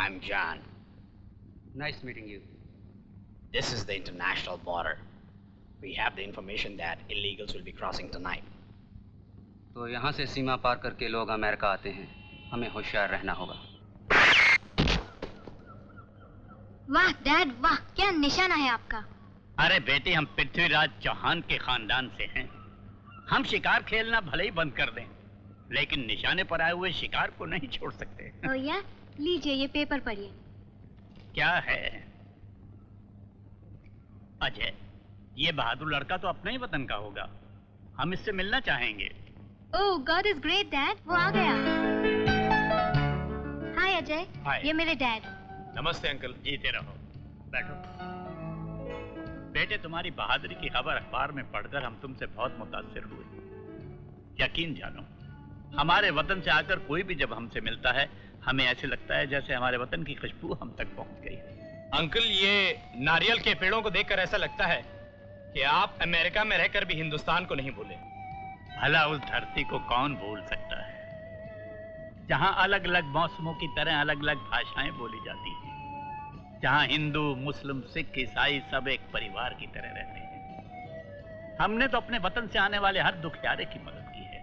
I'm John. Nice meeting you. This is the international border. We have the information that illegals will be crossing tonight. तो यहाँ से सीमा पार करके लोग America आते हैं। हमें होशियार रहना होगा। वाह डैड वाह, क्या निशाना है आपका। अरे बेटी, हम पृथ्वीराज चौहान के खानदान से हैं। हम शिकार खेलना भले ही बंद कर दें, लेकिन निशाने पर आए हुए शिकार को नहीं छोड़ सकते। ओ या, लीजिए ये पेपर पढ़िए। क्या है? अजय, ये बहादुर लड़का तो अपने ही वतन का होगा। हम इससे मिलना चाहेंगे। ओह गॉड इज ग्रेट डैड, वो आ गया। हाय अजय, ये मेरे डैड। नमस्ते अंकल। जीते रहो, बैठो। बेटे, तुम्हारी बहादुरी की खबर अखबार में पढ़कर हम तुमसे बहुत मुतासिर हुए। यकीन जानो, हमारे वतन से आकर कोई भी जब हमसे मिलता है, हमें ऐसे लगता है जैसे हमारे वतन की खुशबू हम तक पहुंच गई है। अंकल, ये नारियल के पेड़ों को देखकर ऐसा लगता है कि आप अमेरिका में रहकर भी हिंदुस्तान को नहीं भूले। भला उस धरती को कौन भूल सकता है, जहां अलग अलग मौसमों की तरह अलग अलग भाषाएं बोली जाती हैं, जहां हिंदू, मुस्लिम, सिख, ईसाई सब एक परिवार की तरह रहते हैं। हमने तो अपने वतन से आने वाले हर दुखियारे की मदद की है,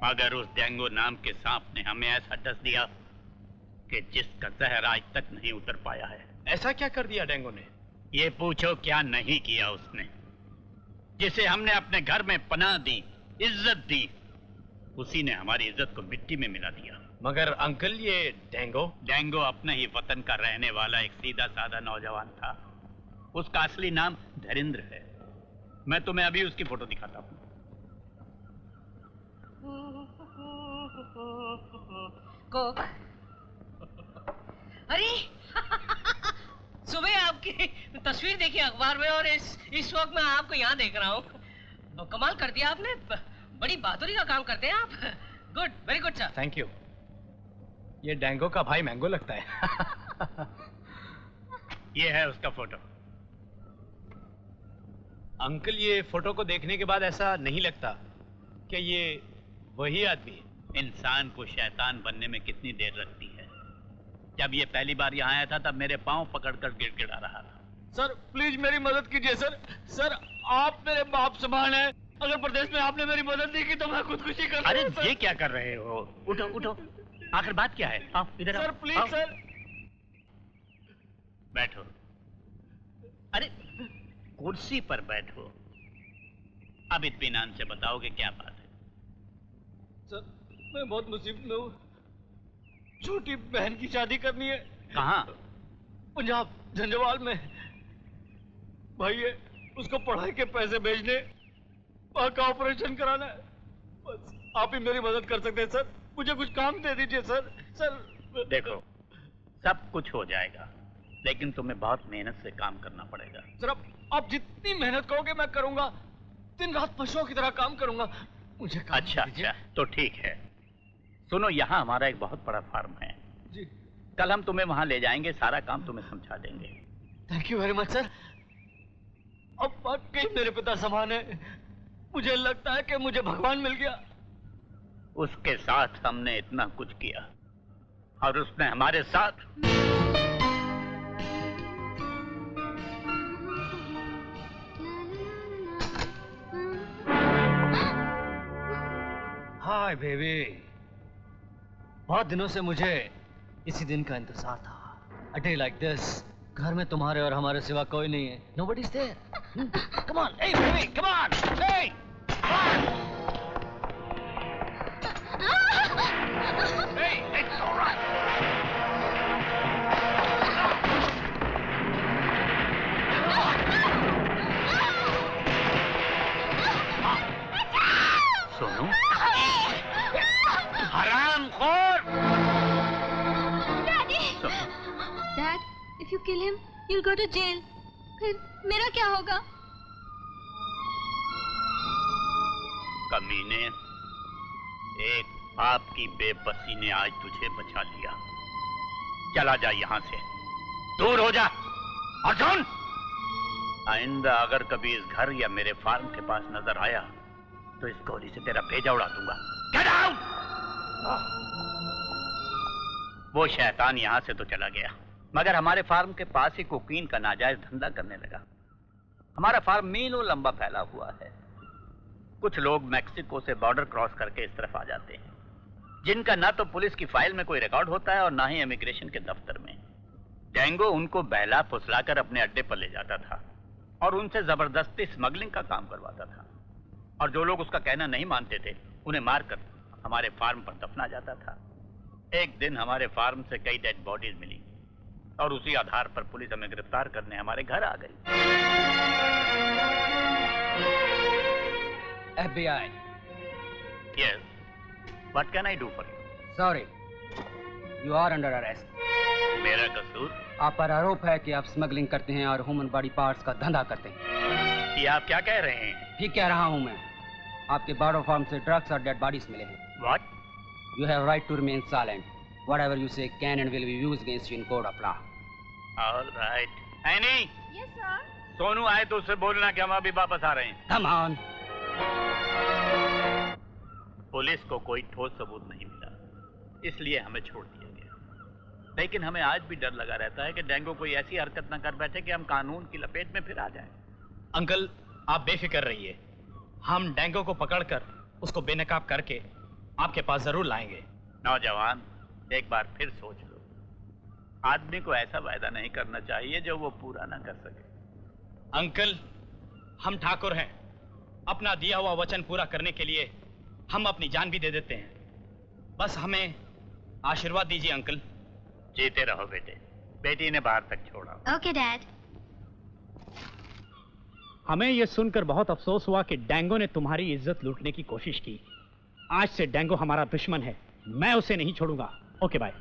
मगर उस डेंगू नाम के सांप ने हमें ऐसा डस दिया कि जिसका जहर आज तक नहीं उतर पाया है। ऐसा क्या कर दिया डेंगू ने? ये पूछो क्या नहीं किया उसने। जिसे हमने अपने घर में पनाह दी, इज्जत दी, उसी ने हमारी इज्जत को मिट्टी में मिला दिया। मगर अंकल, ये डेंगो अपने ही वतन का रहने वाला एक सीधा साधा नौजवान था। उसका असली नाम धैरेंद्र है। मैं तुम्हें अभी उसकी फोटो दिखाता हूँ। कोक। अरे सुबह आपकी तस्वीर देखी अखबार में और इस वक्त मैं आपको यहाँ देख रहा हूँ। कमाल कर दिया आपने, बड़ी बहादुरी का काम करते हैं आप। Good, very good sir. Thank you. ये डेंगो का भाई मैंगो लगता है। ये है उसका फोटो। अंकल, ये फोटो को देखने के बाद ऐसा नहीं लगता कि ये वही आदमी है। इंसान को शैतान बनने में कितनी देर लगती है। जब ये पहली बार यहाँ आया था तब मेरे पांव पकड़कर गिड़गिड़ा रहा था। सर प्लीज मेरी मदद कीजिए सर। सर आप मेरे बाप समान हैं। अगर प्रदेश में आपने मेरी मदद नहीं की तो मैं खुदकुशी कर लूंगा। अरे ये क्या कर रहे हो? उठो उठो, आखिर बात क्या है? आओ इधर आओ। Sir please sir. बैठो। अरे कुर्सी पर बैठो। अब इत्मीनान से बताओ कि क्या बात है। सर मैं बहुत मुसीबत में हूँ। छोटी बहन की शादी करनी है। कहाँ? पंजाब, झंझवाल में। भाई है, उसको पढ़ाई के पैसे भेजने, वहाँ का ऑपरेशन कराना है। बस आप ही मेरी मदद कर सकते हैं सर। मुझे कुछ काम दे दीजिए सर। सर देखो, सब कुछ हो जाएगा, लेकिन तुम्हें बहुत मेहनत से काम करना पड़ेगा। सर आप जितनी मेहनत करोगे मैं करूंगा। दिन रात पशुओं की तरह काम करूंगा। मुझे काम अच्छा अच्छा, तो ठीक है। सुनो, यहाँ हमारा एक बहुत बड़ा फार्म है जी। कल हम तुम्हें वहां ले जाएंगे, सारा काम तुम्हें समझा देंगे। Thank you very much sir. अब वाकई मेरे पिता समान है। मुझे लगता है कि मुझे भगवान मिल गया। उसके साथ हमने इतना कुछ किया और उसने हमारे साथ। हाय बेबी, बहुत दिनों से मुझे इसी दिन का इंतजार था। A day like this. घर में तुम्हारे और हमारे सिवा कोई नहीं है। Nobody is there. Come on, hey baby, come on, hey, come on. Hey, it's all right. Sonu, हरामखोर। Dad, if you kill him, you'll go to jail. फिर मेरा क्या होगा? कमीने, एक बाप की बेबसी ने आज तुझे बचा लिया। चला जा यहाँ से, दूर हो जा। और सुन, आइंदा अगर कभी इस घर या मेरे फार्म के पास नजर आया तो इस गोली से तेरा भेजा उड़ा दूंगा। Get out! वो शैतान यहाँ से तो चला गया, मगर हमारे फार्म के पास ही कोकीन का नाजायज धंधा करने लगा। हमारा फार्म मीलों लंबा फैला हुआ है। कुछ लोग मैक्सिको से बॉर्डर क्रॉस करके इस तरफ आ जाते हैं, जिनका ना तो पुलिस की फाइल में कोई रिकॉर्ड होता है और ना ही इमिग्रेशन के दफ्तर में। डेंगो उनको बहला फुसलाकर अपने अड्डे पर ले जाता था और उनसे जबरदस्ती स्मगलिंग का काम करवाता था। और जो लोग उसका कहना नहीं मानते थे, उन्हें मारकर हमारे फार्म पर दफना जाता था। एक दिन हमारे फार्म से कई डेड बॉडीज मिली और उसी आधार पर पुलिस हमें गिरफ्तार करने हमारे घर आ गई। FBI. Yes. What can I do for you? Sorry. You are under arrest. मेरा कसूर? आप पर आरोप है कि आप स्मगलिंग करते हैं और ह्यूमन बॉडी पार्ट्स का धंधा करते हैं। ये आप क्या कह रहे हैं? ठीक कह रहा हूं मैं। आपके बॉर्डर फार्म से ड्रग्स और डेड बॉडीज मिले हैं। What? You have right to remain silent. Whatever you say can and will be used against you in court of law. All right. Annie, Yes, sir. Sonu आए तो उससे बोलना कि हम अभी वापस आ रहे हैं। Come on. पुलिस को कोई ठोस सबूत नहीं मिला, इसलिए हमें छोड़ दिया गया। लेकिन हमें आज भी डर लगा रहता है कि डेंगो कोई ऐसी हरकत न कर बैठे कि हम कानून की लपेट में फिर आ जाएं। अंकल, आप बेफिक्र रहिए, हम डेंगो को पकड़कर उसको बेनकाब करके आपके पास जरूर लाएंगे। नौजवान, एक बार फिर सोच लो। आदमी को ऐसा वायदा नहीं करना चाहिए जो वो पूरा ना कर सके। अंकल, हम ठाकुर हैं, अपना दिया हुआ वचन पूरा करने के लिए हम अपनी जान भी दे देते हैं। बस हमें आशीर्वाद दीजिए अंकल। जीते रहो बेटे। बेटी ने बाहर तक छोड़ा। Okay, Dad. हमें यह सुनकर बहुत अफसोस हुआ कि डेंगो ने तुम्हारी इज्जत लूटने की कोशिश की। आज से डेंगो हमारा दुश्मन है, मैं उसे नहीं छोड़ूंगा। Okay bye.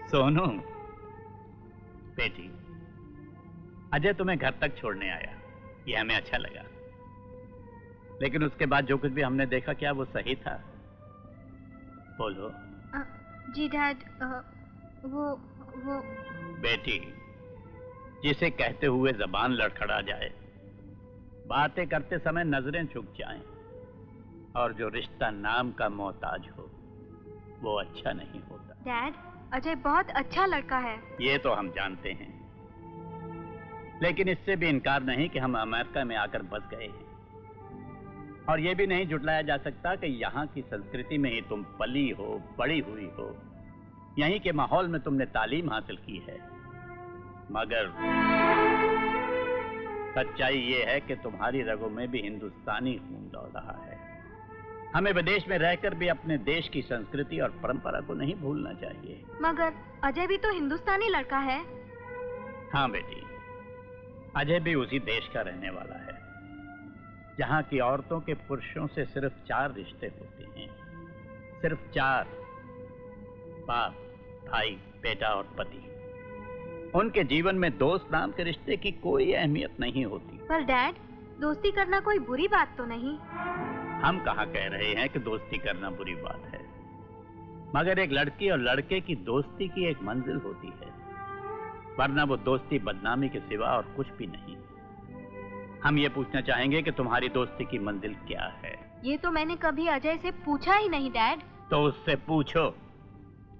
सोनू, बेटी, अजय तुम्हें घर तक छोड़ने आया, ये हमें अच्छा लगा। लेकिन उसके बाद जो कुछ भी हमने देखा, क्या वो सही था? बोलो। जी डैड, वो बेटी, जिसे कहते हुए जबान लड़खड़ा जाए, बातें करते समय नजरें झुक जाएं, और जो रिश्ता नाम का मोहताज हो, वो अच्छा नहीं होता। डैड, अजय बहुत अच्छा लड़का है। ये तो हम जानते हैं, लेकिन इससे भी इनकार नहीं कि हम अमेरिका में आकर बस गए हैं। और ये भी नहीं जुटलाया जा सकता कि यहाँ की संस्कृति में ही तुम पली हो, बड़ी हुई हो, यहीं के माहौल में तुमने तालीम हासिल की है। मगर सच्चाई ये है कि तुम्हारी रगों में भी हिंदुस्तानी खून दौड़ रहा है। हमें विदेश में रहकर भी अपने देश की संस्कृति और परंपरा को नहीं भूलना चाहिए। मगर अजय भी तो हिंदुस्तानी लड़का है। हाँ बेटी, अजय भी उसी देश का रहने वाला है, जहाँ की औरतों के पुरुषों से सिर्फ 4 रिश्ते होते हैं। सिर्फ 4, बाप, भाई, बेटा और पति। उनके जीवन में दोस्त नाम के रिश्ते की कोई अहमियत नहीं होती। पर डैड, दोस्ती करना कोई बुरी बात तो नहीं। हम कहाँ कह रहे हैं कि दोस्ती करना बुरी बात है, मगर एक लड़की और लड़के की दोस्ती की एक मंजिल होती है, वरना वो दोस्ती बदनामी के सिवा और कुछ भी नहीं। हम ये पूछना चाहेंगे कि तुम्हारी दोस्ती की मंजिल क्या है? ये तो मैंने कभी अजय से पूछा ही नहीं डैड। तो उससे पूछो।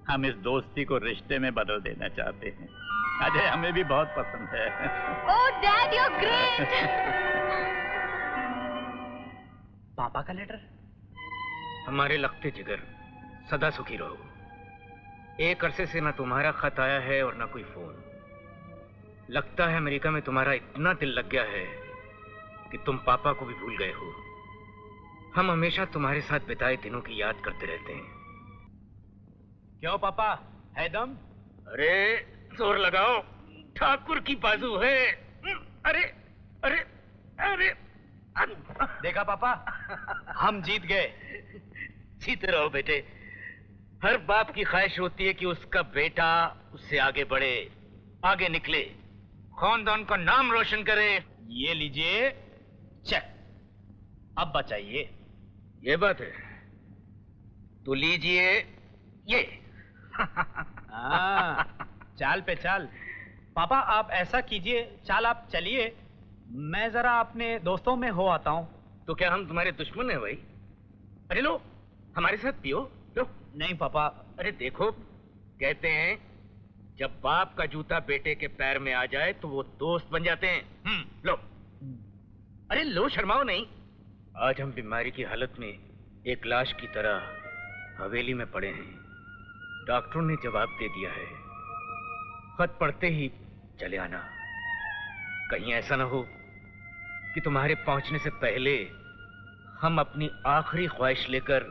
हम इस दोस्ती को रिश्ते में बदल देना चाहते हैं। अजय हमें भी बहुत पसंद है। ओह डैड, यू आर ग्रेट। पापा का लेटर? हमारे लगते जिगर, सदा सुखी रहो। एक अरसे से ना तुम्हारा खत आया है और ना कोई फोन। लगता है अमेरिका में तुम्हारा इतना दिल लग गया है कि तुम पापा को भी भूल गए हो। हम हमेशा तुम्हारे साथ बिताए दिनों की याद करते रहते हैं। क्यों पापा, है दम? अरे जोर लगाओ, ठाकुर की बाजू है। अरे अरे अरे देखा पापा, हम जीत गए। जीते रहो बेटे। हर बाप की ख्वाहिश होती है कि उसका बेटा उससे आगे बढ़े, आगे निकले, खानदान का नाम रोशन करे। ये लीजिए चेक, अब बचाइए। ये बात है। तो लीजिए ये। चाल पे चाल। पापा आप ऐसा कीजिए, चाल आप चलिए, मैं जरा अपने दोस्तों में हो आता हूँ। तो क्या हम तुम्हारे दुश्मन हैं भाई? अरे लो, हमारे साथ पियो लो। नहीं पापा। अरे देखो, कहते हैं जब बाप का जूता बेटे के पैर में आ जाए तो वो दोस्त बन जाते हैं। लो। अरे लो, शर्माओ नहीं। आज हम बीमारी की हालत में एक लाश की तरह हवेली में पड़े हैं। डॉक्टरों ने जवाब दे दिया है, खत पढ़ते ही चले आना। कहीं ऐसा ना हो कि तुम्हारे पहुंचने से पहले हम अपनी आखिरी ख्वाहिश लेकर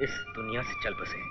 इस दुनिया से चल बसें।